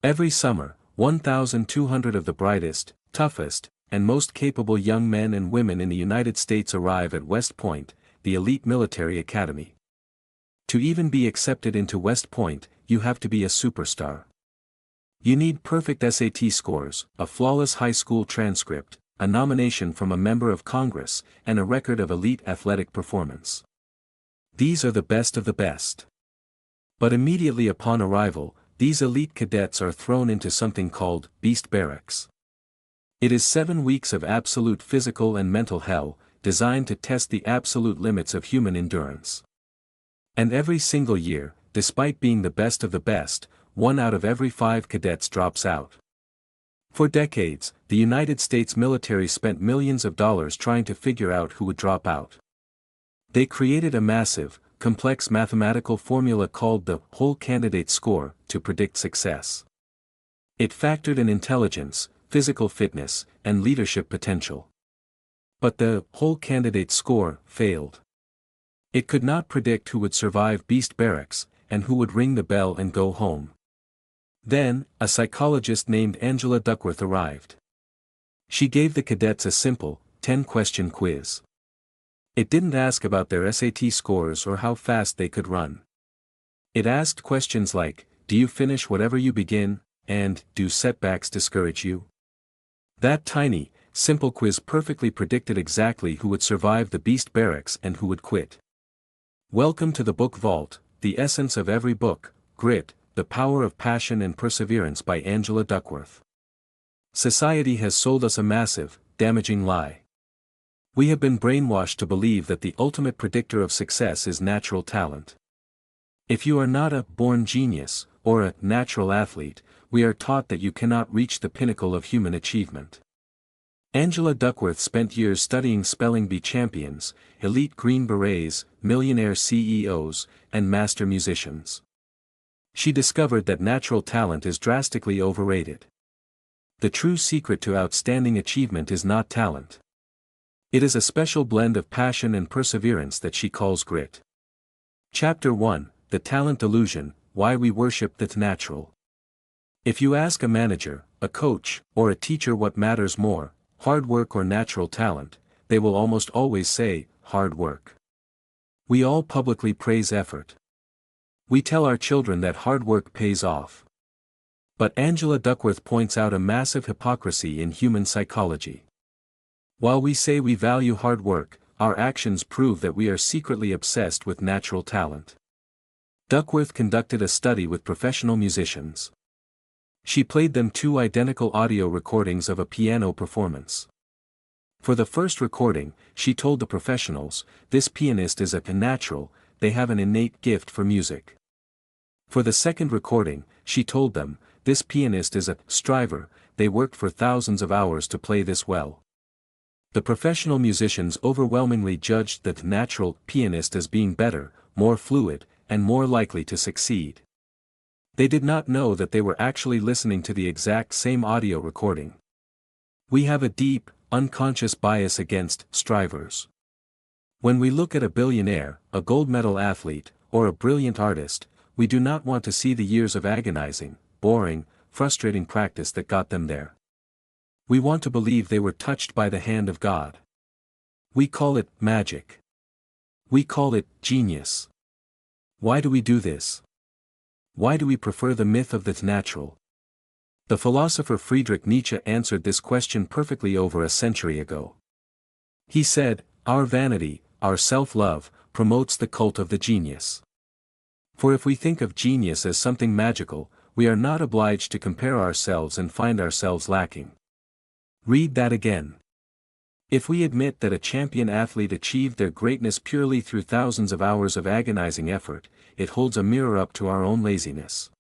Every summer, 1,200 of the brightest, toughest, and most capable young men and women in the United States arrive at West Point, the elite military academy. To even be accepted into West Point, you have to be a superstar. You need perfect SAT scores, a flawless high school transcript, a nomination from a member of Congress, and a record of elite athletic performance. These are the best of the best. But immediately upon arrival, these elite cadets are thrown into something called Beast Barracks. It is 7 weeks of absolute physical and mental hell, designed to test the absolute limits of human endurance. And every single year, despite being the best of the best, 1 out of every 5 cadets drops out. For decades, the United States military spent millions of dollars trying to figure out who would drop out. They created a massive, complex mathematical formula called the whole candidate score to predict success. It factored in intelligence, physical fitness, and leadership potential. But the whole candidate score failed. It could not predict who would survive Beast Barracks, and who would ring the bell and go home. Then, a psychologist named Angela Duckworth arrived. She gave the cadets a simple, 10-question quiz. It didn't ask about their SAT scores or how fast they could run. It asked questions like, do you finish whatever you begin, and do setbacks discourage you? That tiny, simple quiz perfectly predicted exactly who would survive the Beast Barracks and who would quit. Welcome to the Book Vault, the essence of every book, Grit, the Power of Passion and Perseverance by Angela Duckworth. Society has sold us a massive, damaging lie. We have been brainwashed to believe that the ultimate predictor of success is natural talent. If you are not a born genius, or a natural athlete, we are taught that you cannot reach the pinnacle of human achievement. Angela Duckworth spent years studying spelling bee champions, elite Green Berets, millionaire CEOs, and master musicians. She discovered that natural talent is drastically overrated. The true secret to outstanding achievement is not talent. It is a special blend of passion and perseverance that she calls grit. Chapter 1, The Talent Illusion, Why We Worship the Natural. If you ask a manager, a coach, or a teacher what matters more, hard work or natural talent, they will almost always say, hard work. We all publicly praise effort. We tell our children that hard work pays off. But Angela Duckworth points out a massive hypocrisy in human psychology. While we say we value hard work, our actions prove that we are secretly obsessed with natural talent. Duckworth conducted a study with professional musicians. She played them 2 identical audio recordings of a piano performance. For the first recording, she told the professionals, this pianist is a natural, they have an innate gift for music. For the second recording, she told them, this pianist is a striver, they worked for thousands of hours to play this well. The professional musicians overwhelmingly judged the natural pianist as being better, more fluid, and more likely to succeed. They did not know that they were actually listening to the exact same audio recording. We have a deep, unconscious bias against strivers. When we look at a billionaire, a gold medal athlete, or a brilliant artist, we do not want to see the years of agonizing, boring, frustrating practice that got them there. We want to believe they were touched by the hand of God. We call it magic. We call it genius. Why do we do this? Why do we prefer the myth of the natural? The philosopher Friedrich Nietzsche answered this question perfectly over a century ago. He said, our vanity, our self-love, promotes the cult of the genius. For if we think of genius as something magical, we are not obliged to compare ourselves and find ourselves lacking. Read that again. If we admit that a champion athlete achieved their greatness purely through thousands of hours of agonizing effort, it holds a mirror up to our own laziness.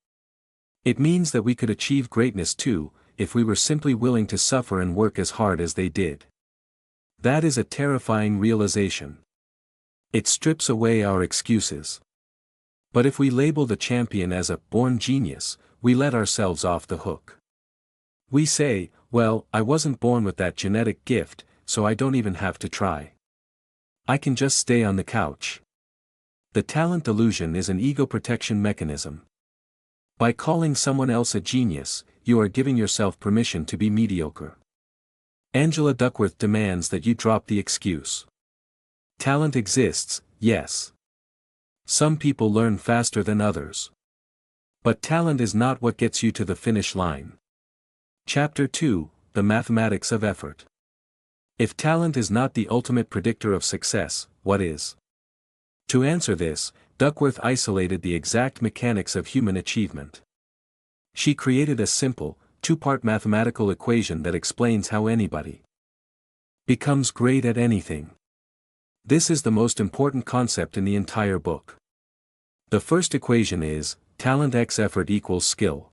It means that we could achieve greatness too, if we were simply willing to suffer and work as hard as they did. That is a terrifying realization. It strips away our excuses. But if we label the champion as a born genius, we let ourselves off the hook. We say, well, I wasn't born with that genetic gift, so I don't even have to try. I can just stay on the couch. The talent illusion is an ego protection mechanism. By calling someone else a genius, you are giving yourself permission to be mediocre. Angela Duckworth demands that you drop the excuse. Talent exists, yes. Some people learn faster than others. But talent is not what gets you to the finish line. Chapter 2, The Mathematics of Effort. If talent is not the ultimate predictor of success, what is? To answer this, Duckworth isolated the exact mechanics of human achievement. She created a simple, two-part mathematical equation that explains how anybody becomes great at anything. This is the most important concept in the entire book. The first equation is, talent x effort equals skill.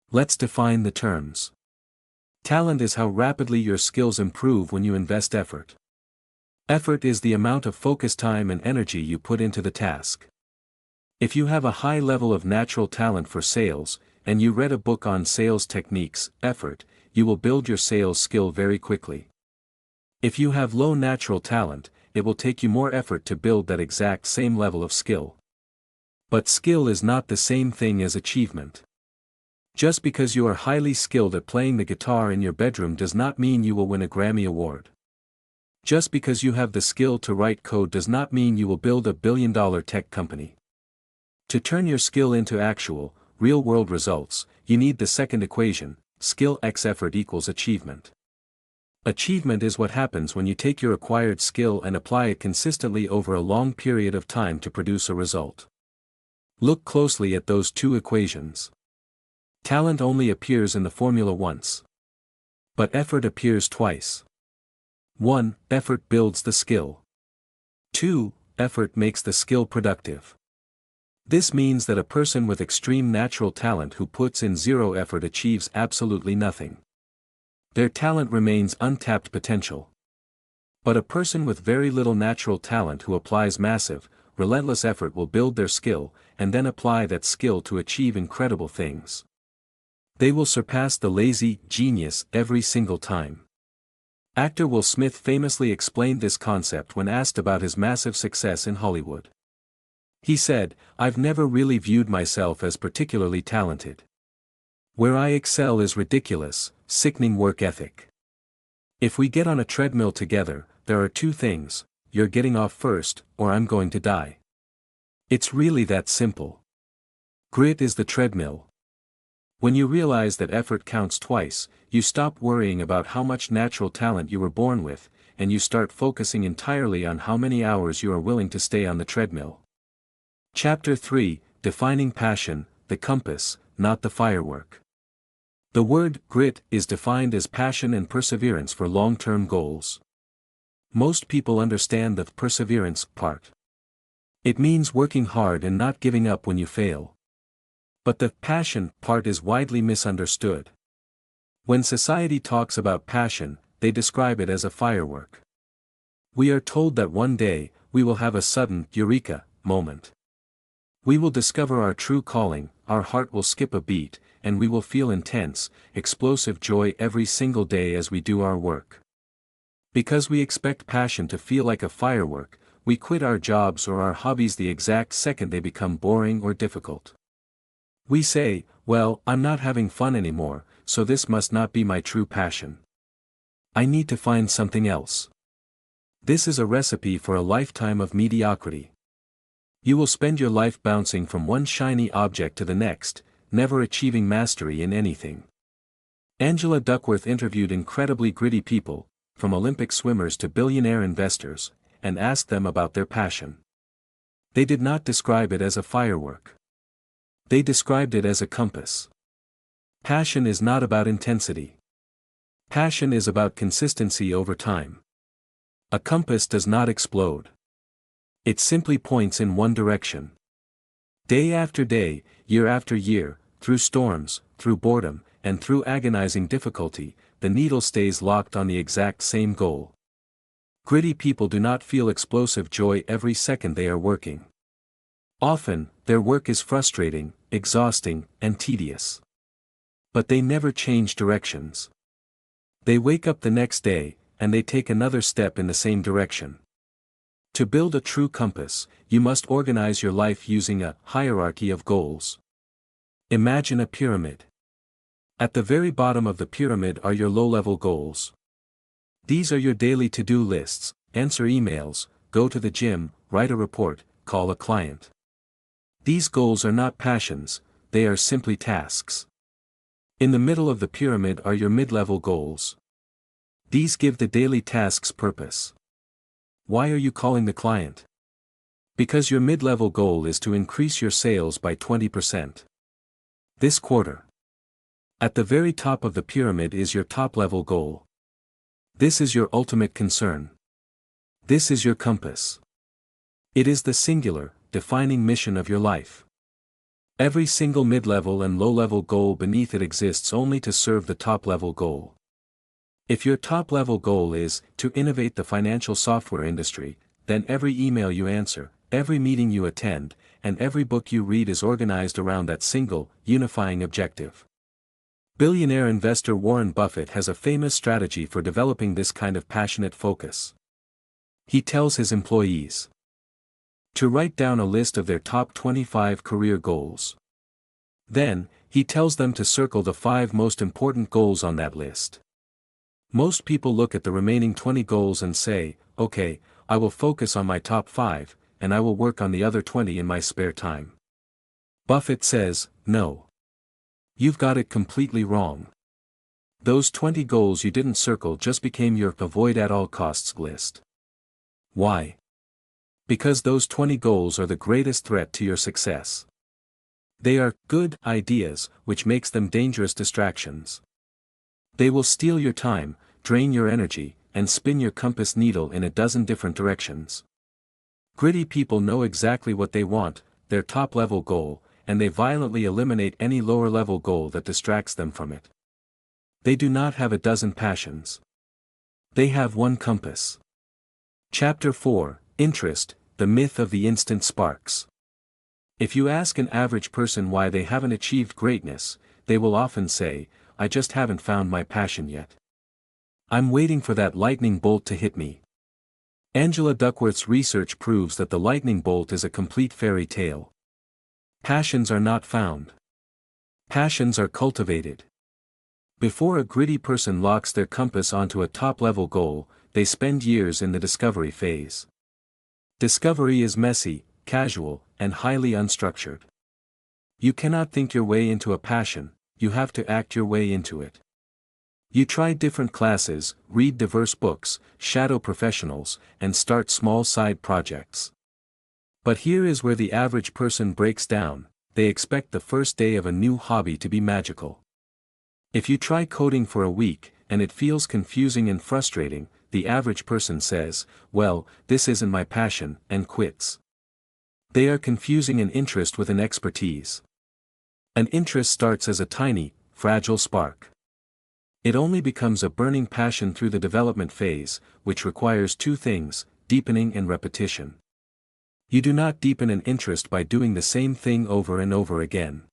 Let's define the terms. Talent is how rapidly your skills improve when you invest effort. Effort is the amount of focus, time and energy you put into the task. If you have a high level of natural talent for sales, and you read a book on sales techniques, effort, you will build your sales skill very quickly. If you have low natural talent, it will take you more effort to build that exact same level of skill. But skill is not the same thing as achievement. Just because you are highly skilled at playing the guitar in your bedroom does not mean you will win a Grammy Award. Just because you have the skill to write code does not mean you will build a billion-dollar tech company. To turn your skill into actual, real-world results, you need the second equation, skill x effort equals achievement. Achievement is what happens when you take your acquired skill and apply it consistently over a long period of time to produce a result. Look closely at those two equations. Talent only appears in the formula once. But effort appears twice. 1. Effort builds the skill. 2. Effort makes the skill productive. This means that a person with extreme natural talent who puts in zero effort achieves absolutely nothing. Their talent remains untapped potential. But a person with very little natural talent who applies massive, relentless effort will build their skill, and then apply that skill to achieve incredible things. They will surpass the lazy genius every single time. Actor Will Smith famously explained this concept when asked about his massive success in Hollywood. He said, "I've never really viewed myself as particularly talented. Where I excel is ridiculous, sickening work ethic. If we get on a treadmill together, there are two things, you're getting off first, or I'm going to die. It's really that simple. Grit is the treadmill." When you realize that effort counts twice, you stop worrying about how much natural talent you were born with, and you start focusing entirely on how many hours you are willing to stay on the treadmill. Chapter 3, Defining Passion, the Compass, not the Firework. The word grit is defined as passion and perseverance for long-term goals. Most people understand the perseverance part. It means working hard and not giving up when you fail. But the passion part is widely misunderstood. When society talks about passion, they describe it as a firework. We are told that one day, we will have a sudden eureka moment. We will discover our true calling, our heart will skip a beat, and we will feel intense, explosive joy every single day as we do our work. Because we expect passion to feel like a firework, we quit our jobs or our hobbies the exact second they become boring or difficult. We say, "Well, I'm not having fun anymore, so this must not be my true passion. I need to find something else." This is a recipe for a lifetime of mediocrity. You will spend your life bouncing from one shiny object to the next, never achieving mastery in anything. Angela Duckworth interviewed incredibly gritty people, from Olympic swimmers to billionaire investors, and asked them about their passion. They did not describe it as a firework. They described it as a compass. Passion is not about intensity. Passion is about consistency over time. A compass does not explode. It simply points in one direction. Day after day, year after year, through storms, through boredom, and through agonizing difficulty, the needle stays locked on the exact same goal. Gritty people do not feel explosive joy every second they are working. Often, their work is frustrating, exhausting, and tedious. But they never change directions. They wake up the next day, and they take another step in the same direction. To build a true compass, you must organize your life using a hierarchy of goals. Imagine a pyramid. At the very bottom of the pyramid are your low-level goals. These are your daily to-do lists: answer emails, go to the gym, write a report, call a client. These goals are not passions, they are simply tasks. In the middle of the pyramid are your mid-level goals. These give the daily tasks purpose. Why are you calling the client? Because your mid-level goal is to increase your sales by 20% this quarter. At the very top of the pyramid is your top-level goal. This is your ultimate concern. This is your compass. It is the singular, defining mission of your life. Every single mid-level and low-level goal beneath it exists only to serve the top-level goal. If your top-level goal is to innovate the financial software industry, then every email you answer, every meeting you attend, and every book you read is organized around that single, unifying objective. Billionaire investor Warren Buffett has a famous strategy for developing this kind of passionate focus. He tells his employees to write down a list of their top 25 career goals. Then, he tells them to circle the 5 most important goals on that list. Most people look at the remaining 20 goals and say, okay, I will focus on my top 5, and I will work on the other 20 in my spare time. Buffett says, no. You've got it completely wrong. Those 20 goals you didn't circle just became your avoid at all costs list. Why? Because those 20 goals are the greatest threat to your success. They are good ideas, which makes them dangerous distractions. They will steal your time, drain your energy, and spin your compass needle in a dozen different directions. Gritty people know exactly what they want, their top-level goal, and they violently eliminate any lower-level goal that distracts them from it. They do not have a dozen passions. They have one compass. Chapter 4, Interest, the myth of the instant sparks. If you ask an average person why they haven't achieved greatness, they will often say, I just haven't found my passion yet. I'm waiting for that lightning bolt to hit me. Angela Duckworth's research proves that the lightning bolt is a complete fairy tale. Passions are not found. Passions are cultivated. Before a gritty person locks their compass onto a top-level goal, they spend years in the discovery phase. Discovery is messy, casual, and highly unstructured. You cannot think your way into a passion, you have to act your way into it. You try different classes, read diverse books, shadow professionals, and start small side projects. But here is where the average person breaks down: they expect the first day of a new hobby to be magical. If you try coding for a week, and it feels confusing and frustrating, the average person says, well, this isn't my passion, and quits. They are confusing an interest with an expertise. An interest starts as a tiny, fragile spark. It only becomes a burning passion through the development phase, which requires 2 things, deepening and repetition. You do not deepen an interest by doing the same thing over and over again.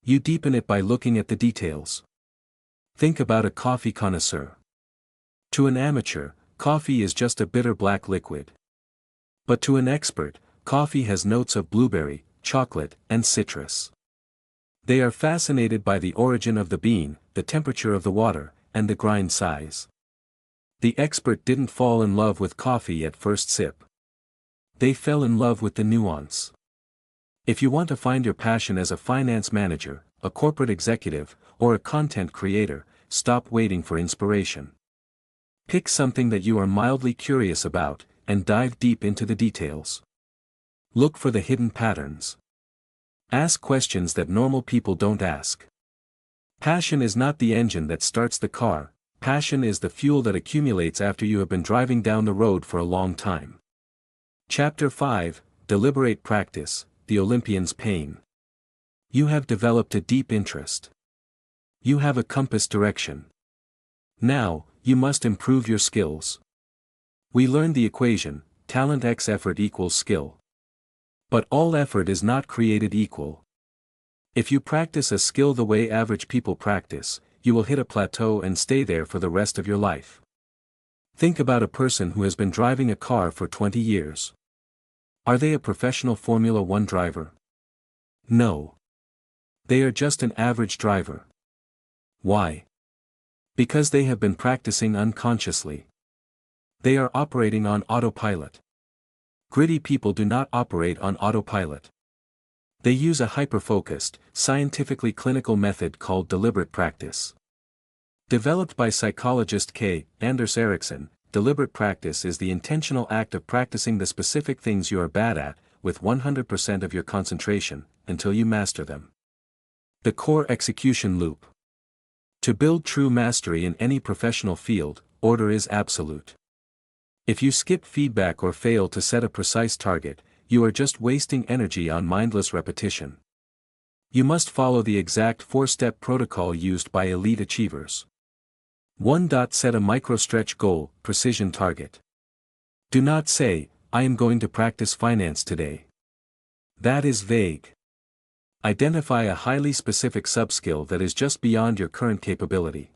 You deepen it by looking at the details. Think about a coffee connoisseur. To an amateur, coffee is just a bitter black liquid. But to an expert, coffee has notes of blueberry, chocolate, and citrus. They are fascinated by the origin of the bean, the temperature of the water, and the grind size. The expert didn't fall in love with coffee at first sip. They fell in love with the nuance. If you want to find your passion as a finance manager, a corporate executive, or a content creator, stop waiting for inspiration. Pick something that you are mildly curious about, and dive deep into the details. Look for the hidden patterns. Ask questions that normal people don't ask. Passion is not the engine that starts the car, passion is the fuel that accumulates after you have been driving down the road for a long time. Chapter 5, Deliberate Practice, the Olympian's Pain. You have developed a deep interest. You have a compass direction. Now, you must improve your skills. We learned the equation, talent x effort equals skill. But all effort is not created equal. If you practice a skill the way average people practice, you will hit a plateau and stay there for the rest of your life. Think about a person who has been driving a car for 20 years. Are they a professional Formula One driver? No. They are just an average driver. Why? Because they have been practicing unconsciously. They are operating on autopilot. Gritty people do not operate on autopilot. They use a hyper-focused, scientifically clinical method called deliberate practice. Developed by psychologist Anders Ericsson, deliberate practice is the intentional act of practicing the specific things you are bad at, with 100% of your concentration, until you master them. The core execution loop. To build true mastery in any professional field, order is absolute. If you skip feedback or fail to set a precise target, you are just wasting energy on mindless repetition. You must follow the exact 4-step protocol used by elite achievers. 1. Set a micro-stretch goal, precision target. Do not say, I am going to practice finance today. That is vague. Identify a highly specific subskill that is just beyond your current capability.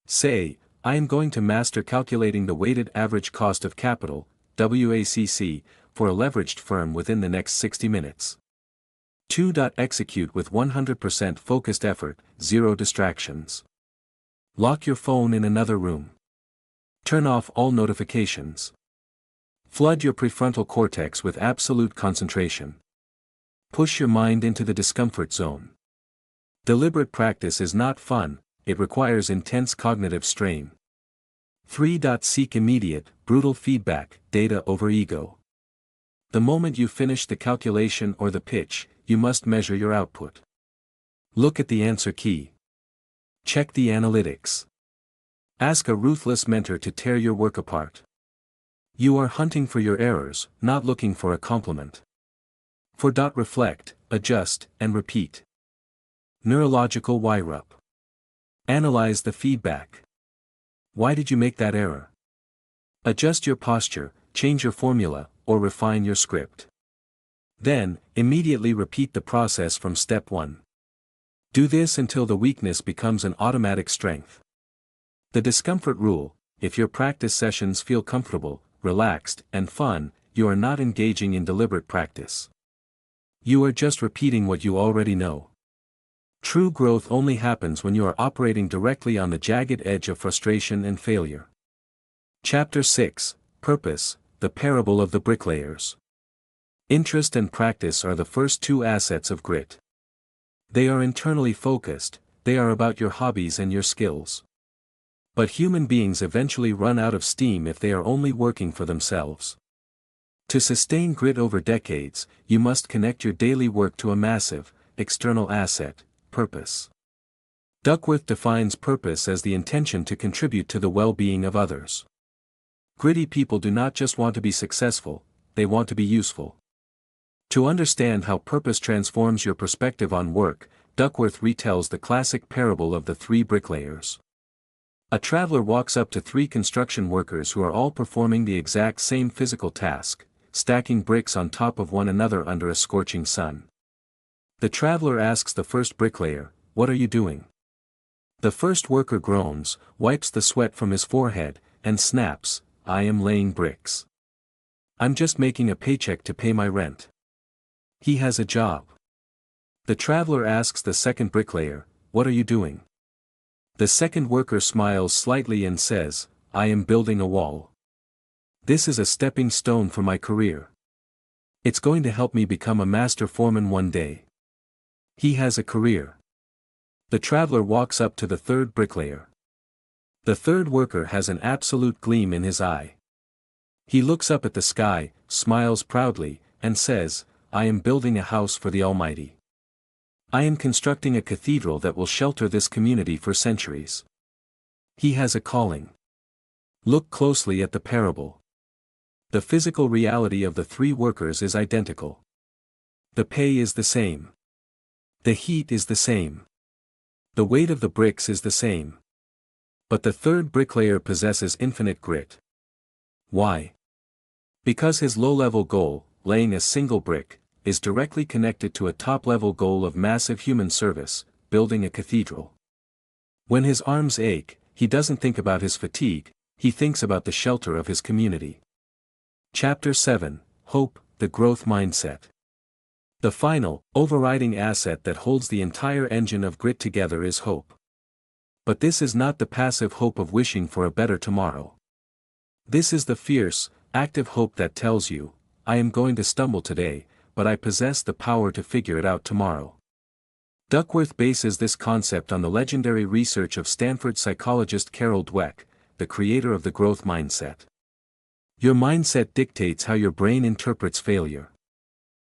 Say, I am going to master calculating the weighted average cost of capital, WACC, for a leveraged firm within the next 60 minutes. 2. Execute with 100% focused effort, zero distractions. Lock your phone in another room. Turn off all notifications. Flood your prefrontal cortex with absolute concentration. Push your mind into the discomfort zone. Deliberate practice is not fun, it requires intense cognitive strain. 3. Seek immediate, brutal feedback, data over ego. The moment you finish the calculation or the pitch, you must measure your output. Look at the answer key. Check the analytics. Ask a ruthless mentor to tear your work apart. You are hunting for your errors, not looking for a compliment. 4. Reflect, adjust, and repeat. Neurological wire-up. Analyze the feedback. Why did you make that error? Adjust your posture, change your formula, or refine your script. Then, immediately repeat the process from step 1. Do this until the weakness becomes an automatic strength. The discomfort rule: if your practice sessions feel comfortable, relaxed, and fun, you are not engaging in deliberate practice. You are just repeating what you already know. True growth only happens when you are operating directly on the jagged edge of frustration and failure. Chapter 6, Purpose, the Parable of the Bricklayers. Interest and practice are the first two assets of grit. They are internally focused, they are about your hobbies and your skills. But human beings eventually run out of steam if they are only working for themselves. To sustain grit over decades, you must connect your daily work to a massive, external asset, purpose. Duckworth defines purpose as the intention to contribute to the well-being of others. Gritty people do not just want to be successful, they want to be useful. To understand how purpose transforms your perspective on work, Duckworth retells the classic parable of the 3 bricklayers. A traveler walks up to 3 construction workers who are all performing the exact same physical task, stacking bricks on top of one another under a scorching sun. The traveler asks the first bricklayer, "What are you doing?" The first worker groans, wipes the sweat from his forehead, and snaps, "I am laying bricks. I'm just making a paycheck to pay my rent." He has a job. The traveler asks the second bricklayer, "What are you doing?" The second worker smiles slightly and says, "I am building a wall. This is a stepping stone for my career. It's going to help me become a master foreman one day." He has a career. The traveler walks up to the third bricklayer. The third worker has an absolute gleam in his eye. He looks up at the sky, smiles proudly, and says, "I am building a house for the Almighty. I am constructing a cathedral that will shelter this community for centuries." He has a calling. Look closely at the parable. The physical reality of the 3 workers is identical. The pay is the same. The heat is the same. The weight of the bricks is the same. But the third bricklayer possesses infinite grit. Why? Because his low-level goal, laying a single brick, is directly connected to a top-level goal of massive human service, building a cathedral. When his arms ache, he doesn't think about his fatigue, he thinks about the shelter of his community. Chapter 7, Hope, the Growth Mindset. The final, overriding asset that holds the entire engine of grit together is hope. But this is not the passive hope of wishing for a better tomorrow. This is the fierce, active hope that tells you, I am going to stumble today, but I possess the power to figure it out tomorrow. Duckworth bases this concept on the legendary research of Stanford psychologist Carol Dweck, the creator of the growth mindset. Your mindset dictates how your brain interprets failure.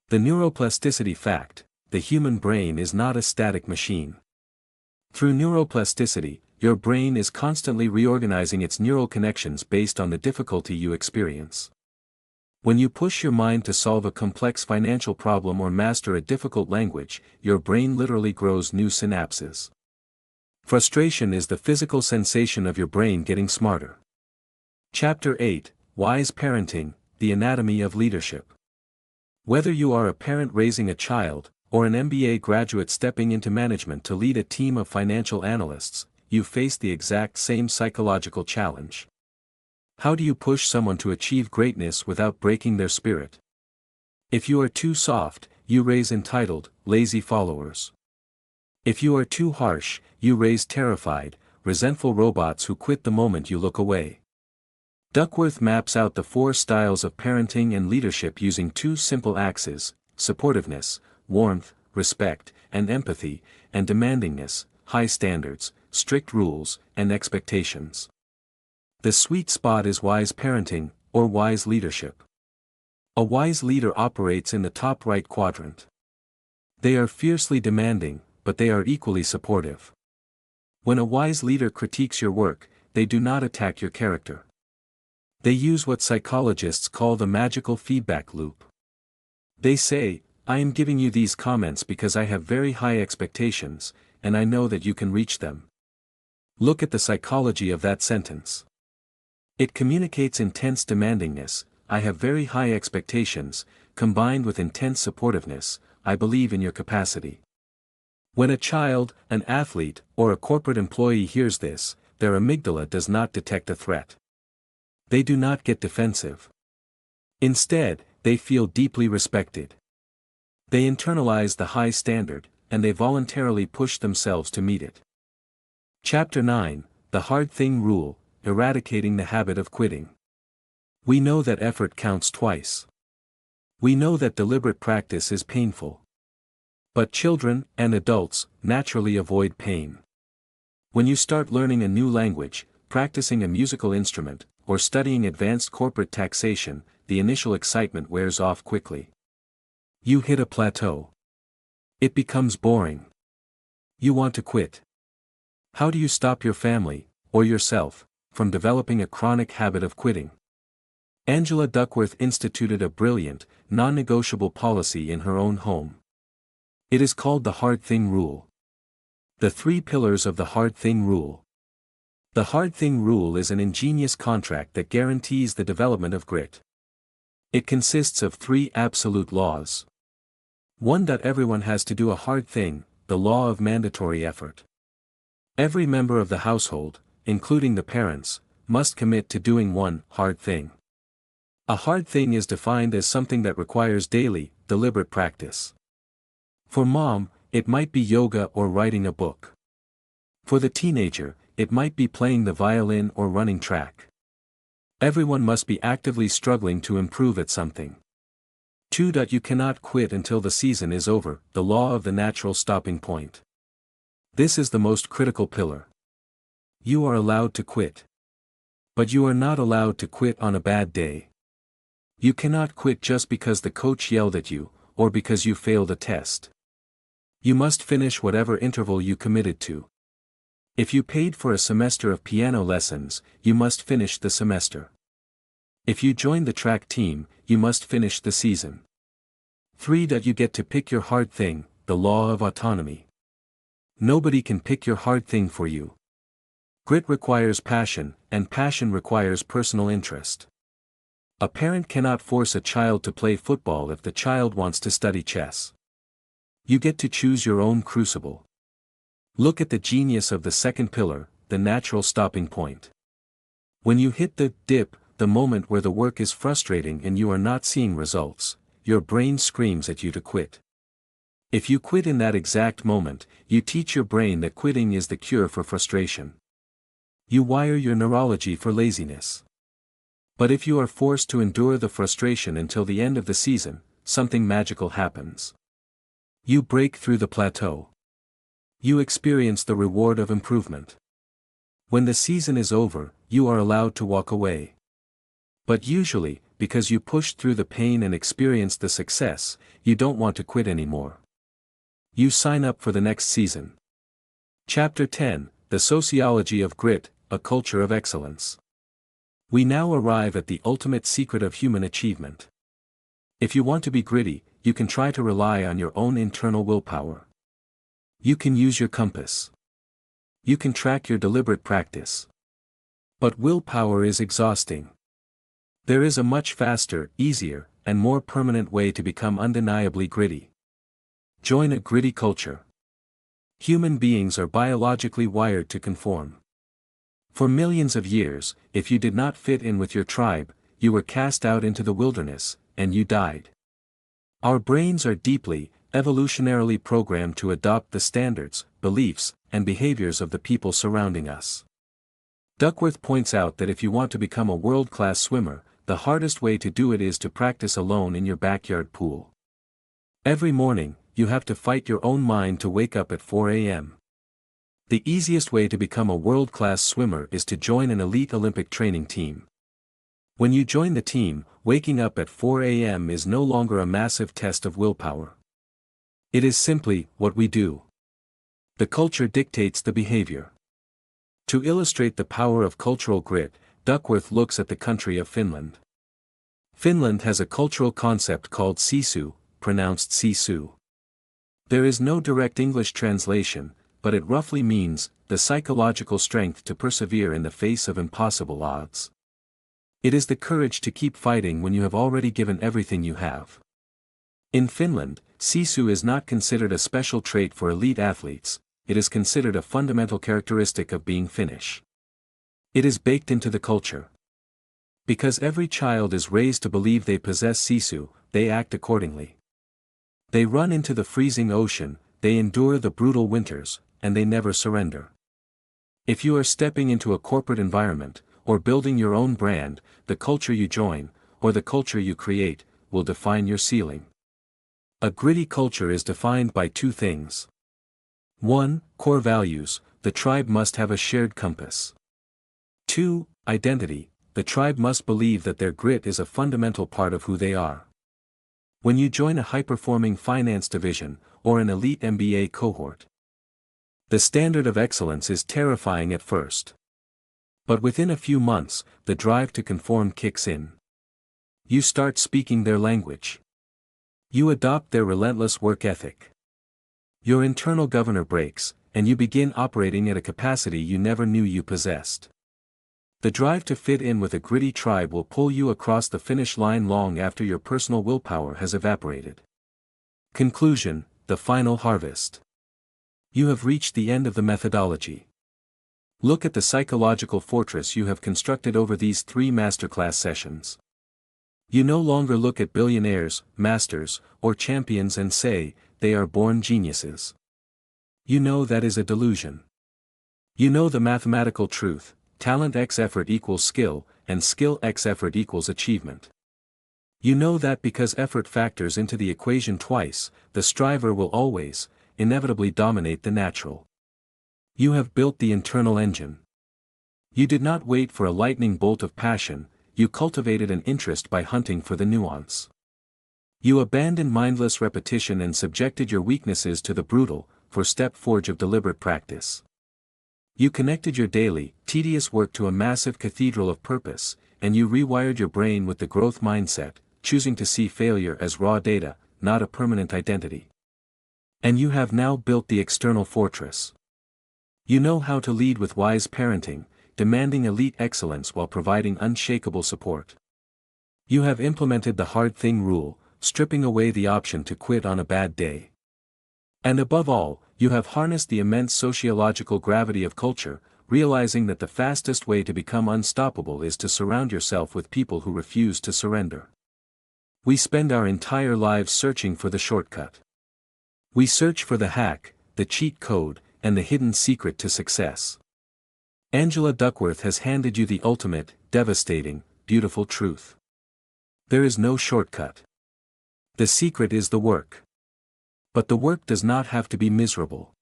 The neuroplasticity fact: the human brain is not a static machine. Through neuroplasticity, your brain is constantly reorganizing its neural connections based on the difficulty you experience. When you push your mind to solve a complex financial problem or master a difficult language, your brain literally grows new synapses. Frustration is the physical sensation of your brain getting smarter. Chapter 8: Wise Parenting, the Anatomy of Leadership. Whether you are a parent raising a child, or an MBA graduate stepping into management to lead a team of financial analysts, you face the exact same psychological challenge. How do you push someone to achieve greatness without breaking their spirit? If you are too soft, you raise entitled, lazy followers. If you are too harsh, you raise terrified, resentful robots who quit the moment you look away. Duckworth maps out the 4 styles of parenting and leadership using 2 simple axes: supportiveness, warmth, respect, and empathy, and demandingness, high standards, strict rules, and expectations. The sweet spot is wise parenting, or wise leadership. A wise leader operates in the top right quadrant. They are fiercely demanding, but they are equally supportive. When a wise leader critiques your work, they do not attack your character. They use what psychologists call the magical feedback loop. They say, I am giving you these comments because I have very high expectations, and I know that you can reach them. Look at the psychology of that sentence. It communicates intense demandingness, I have very high expectations, combined with intense supportiveness, I believe in your capacity. When a child, an athlete, or a corporate employee hears this, their amygdala does not detect a threat. They do not get defensive. Instead, they feel deeply respected. They internalize the high standard, and they voluntarily push themselves to meet it. Chapter 9: The Hard Thing Rule, Eradicating the Habit of Quitting. We know that effort counts twice. We know that deliberate practice is painful. But children, and adults, naturally avoid pain. When you start learning a new language, practicing a musical instrument, or studying advanced corporate taxation, the initial excitement wears off quickly. You hit a plateau. It becomes boring. You want to quit. How do you stop your family, or yourself, from developing a chronic habit of quitting? Angela Duckworth instituted a brilliant, non-negotiable policy in her own home. It is called the Hard Thing Rule. The 3 pillars of the Hard Thing Rule. The Hard Thing Rule is an ingenious contract that guarantees the development of grit. It consists of 3 absolute laws. 1. Everyone has to do a hard thing, the law of mandatory effort. Every member of the household, including the parents, must commit to doing one hard thing. A hard thing is defined as something that requires daily, deliberate practice. For mom, it might be yoga or writing a book. For the teenager, it might be playing the violin or running track. Everyone must be actively struggling to improve at something. 2. You cannot quit until the season is over, the law of the natural stopping point. This is the most critical pillar. You are allowed to quit. But you are not allowed to quit on a bad day. You cannot quit just because the coach yelled at you, or because you failed a test. You must finish whatever interval you committed to. If you paid for a semester of piano lessons, you must finish the semester. If you joined the track team, you must finish the season. 3. You get to pick your hard thing, the law of autonomy. Nobody can pick your hard thing for you. Grit requires passion, and passion requires personal interest. A parent cannot force a child to play football if the child wants to study chess. You get to choose your own crucible. Look at the genius of the 2nd pillar, the natural stopping point. When you hit the dip, the moment where the work is frustrating and you are not seeing results, your brain screams at you to quit. If you quit in that exact moment, you teach your brain that quitting is the cure for frustration. You wire your neurology for laziness. But if you are forced to endure the frustration until the end of the season, something magical happens. You break through the plateau. You experience the reward of improvement. When the season is over, you are allowed to walk away. But usually, because you pushed through the pain and experienced the success, you don't want to quit anymore. You sign up for the next season. Chapter 10, The Sociology of Grit, A Culture of Excellence. We now arrive at the ultimate secret of human achievement. If you want to be gritty, you can try to rely on your own internal willpower. You can use your compass. You can track your deliberate practice. But willpower is exhausting. There is a much faster, easier, and more permanent way to become undeniably gritty. Join a gritty culture. Human beings are biologically wired to conform. For millions of years, if you did not fit in with your tribe, you were cast out into the wilderness, and you died. Our brains are deeply, evolutionarily programmed to adopt the standards, beliefs, and behaviors of the people surrounding us. Duckworth points out that if you want to become a world-class swimmer, the hardest way to do it is to practice alone in your backyard pool. Every morning, you have to fight your own mind to wake up at 4 a.m. The easiest way to become a world-class swimmer is to join an elite Olympic training team. When you join the team, waking up at 4 a.m. is no longer a massive test of willpower. It is simply what we do. The culture dictates the behavior. To illustrate the power of cultural grit, Duckworth looks at the country of Finland. Finland has a cultural concept called sisu, pronounced sisu. There is no direct English translation, but it roughly means, the psychological strength to persevere in the face of impossible odds. It is the courage to keep fighting when you have already given everything you have. In Finland, sisu is not considered a special trait for elite athletes, it is considered a fundamental characteristic of being Finnish. It is baked into the culture. Because every child is raised to believe they possess sisu, they act accordingly. They run into the freezing ocean, they endure the brutal winters, and they never surrender. If you are stepping into a corporate environment, or building your own brand, the culture you join, or the culture you create, will define your ceiling. A gritty culture is defined by two things. 1. Core values, the tribe must have a shared compass. 2. Identity, the tribe must believe that their grit is a fundamental part of who they are. When you join a high-performing finance division, or an elite MBA cohort, the standard of excellence is terrifying at first. But within a few months, the drive to conform kicks in. You start speaking their language. You adopt their relentless work ethic. Your internal governor breaks, and you begin operating at a capacity you never knew you possessed. The drive to fit in with a gritty tribe will pull you across the finish line long after your personal willpower has evaporated. Conclusion, the final harvest. You have reached the end of the methodology. Look at the psychological fortress you have constructed over these 3 masterclass sessions. You no longer look at billionaires, masters, or champions and say, they are born geniuses. You know that is a delusion. You know the mathematical truth. Talent x effort equals skill, and skill x effort equals achievement. You know that because effort factors into the equation twice, the striver will always, inevitably dominate the natural. You have built the internal engine. You did not wait for a lightning bolt of passion, you cultivated an interest by hunting for the nuance. You abandoned mindless repetition and subjected your weaknesses to the brutal, four-step forge of deliberate practice. You connected your daily, tedious work to a massive cathedral of purpose, and you rewired your brain with the growth mindset, choosing to see failure as raw data, not a permanent identity. And you have now built the external fortress. You know how to lead with wise parenting, demanding elite excellence while providing unshakable support. You have implemented the hard thing rule, stripping away the option to quit on a bad day. And above all, you have harnessed the immense sociological gravity of culture, realizing that the fastest way to become unstoppable is to surround yourself with people who refuse to surrender. We spend our entire lives searching for the shortcut. We search for the hack, the cheat code, and the hidden secret to success. Angela Duckworth has handed you the ultimate, devastating, beautiful truth. There is no shortcut. The secret is the work. But the work does not have to be miserable.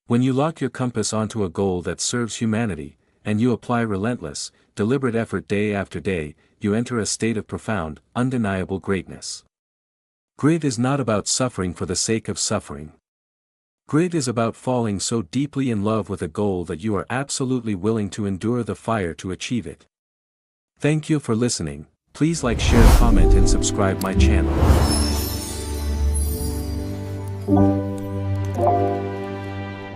When you lock your compass onto a goal that serves humanity, and you apply relentless, deliberate effort day after day, you enter a state of profound, undeniable greatness. Grit is not about suffering for the sake of suffering. Grit is about falling so deeply in love with a goal that you are absolutely willing to endure the fire to achieve it. Thank you for listening. Please like, share, comment and subscribe my channel.